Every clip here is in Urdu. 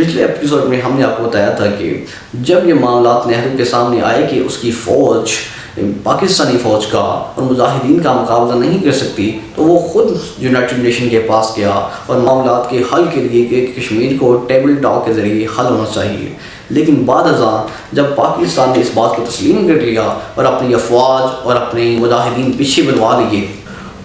پچھلے ایپیسوڈ میں ہم نے آپ کو بتایا تھا کہ جب یہ معاملات نہرو کے سامنے آئے کہ اس کی فوج پاکستانی فوج کا اور مجاہدین کا مقابلہ نہیں کر سکتی، تو وہ خود یونائٹڈ نیشن کے پاس گیا اور معاملات کے حل کے لیے کہ کشمیر کو ٹیبل ٹاک کے ذریعے حل ہونا چاہیے۔ لیکن بعد ازاں جب پاکستان نے اس بات کو تسلیم کر لیا اور اپنی افواج اور اپنے مجاہدین پیچھے بلوا لیے،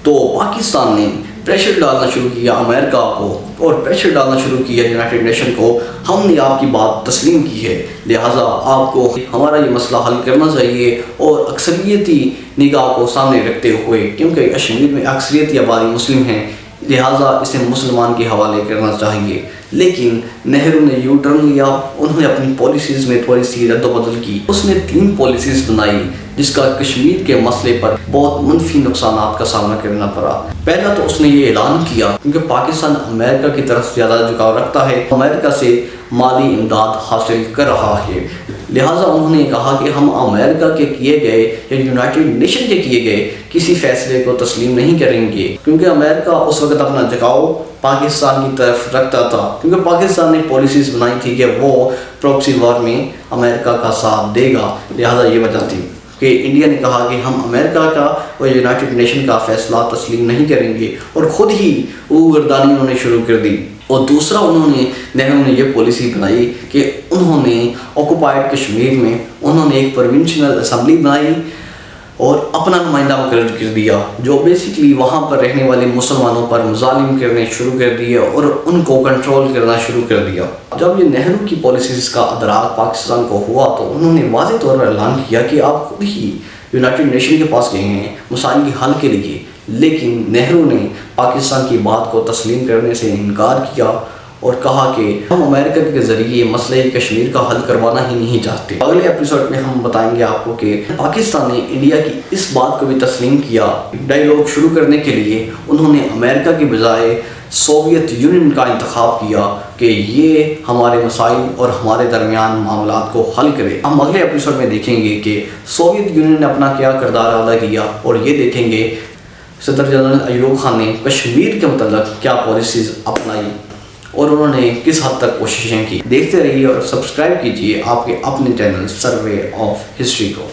تو پاکستان نے پریشر ڈالنا شروع کیا امریکہ کو اور پریشر ڈالنا شروع کیا یونائٹڈ نیشن کو۔ ہم نے آپ کی بات تسلیم کی ہے، لہٰذا آپ کو ہمارا یہ مسئلہ حل کرنا چاہیے، اور اکثریتی نگاہ کو سامنے رکھتے ہوئے، کیونکہ کشمیر میں اکثریتی آبادی مسلم ہیں، لہٰذا اسے مسلمان کے حوالے کرنا چاہیے۔ لیکن نہرو نے یو ٹرن لیا، انہوں نے اپنی پالیسیز میں تھوڑی سی رد و بدل کی۔ اس نے 3 پالیسیز بنائی جس کا کشمیر کے مسئلے پر بہت منفی نقصانات کا سامنا کرنا پڑا۔ پہلا تو اس نے یہ اعلان کیا، کیونکہ پاکستان امریکہ کی طرف زیادہ جھکاؤ رکھتا ہے، امریکہ سے مالی امداد حاصل کر رہا ہے، لہٰذا انہوں نے کہا کہ ہم امریکہ کے کیے گئے یا یونائٹڈ نیشن کے کیے گئے کسی فیصلے کو تسلیم نہیں کریں گے، کیونکہ امریکہ اس وقت اپنا جھکاؤ پاکستان کی طرف رکھتا تھا، کیونکہ پاکستان نے پالیسیز بنائی تھی کہ وہ پراکسی وار میں امریکہ کا ساتھ دے گا، لہٰذا یہ وجہ تھی کہ انڈیا نے کہا کہ ہم امریکہ کا اور یونائٹڈ نیشن کا فیصلہ تسلیم نہیں کریں گے، اور خود ہی وہ گردانی انہوں نے شروع کر دی۔ اور دوسرا نہرو نے یہ پالیسی بنائی کہ انہوں نے آکوپائڈ کشمیر میں انہوں نے ایک پروونشنل اسمبلی بنائی اور اپنا نمائندہ مقرر کر دیا، جو بیسیکلی وہاں پر رہنے والے مسلمانوں پر مظالم کرنے شروع کر دیے اور ان کو کنٹرول کرنا شروع کر دیا۔ جب یہ نہرو کی پالیسیز کا ادراک پاکستان کو ہوا، تو انہوں نے واضح طور پر اعلان کیا کہ آپ خود ہی یونائٹڈ نیشن کے پاس گئے ہیں مسائل کے حل کے لیے، لیکن نہرو نے پاکستان کی بات کو تسلیم کرنے سے انکار کیا اور کہا کہ ہم امریکہ کے ذریعے مسئلہ کشمیر کا حل کروانا ہی نہیں چاہتے۔ اگلے ایپیسوڈ میں ہم بتائیں گے آپ کو کہ پاکستان نے انڈیا کی اس بات کو بھی تسلیم کیا، ڈائیلاگ شروع کرنے کے لیے انہوں نے امریکہ کے بجائے سوویت یونین کا انتخاب کیا کہ یہ ہمارے مسائل اور ہمارے درمیان معاملات کو حل کرے۔ ہم اگلے ایپیسوڈ میں دیکھیں گے کہ سوویت یونین نے اپنا کیا کردار ادا کیا، اور یہ دیکھیں گے صدر جنرل ایوب خان نے کشمیر کے متعلق کیا پالیسیز اپنائی اور انہوں نے کس حد تک کوششیں کی۔ دیکھتے رہیے اور سبسکرائب کیجیے آپ کے اپنے چینل سروے آف ہسٹری کو۔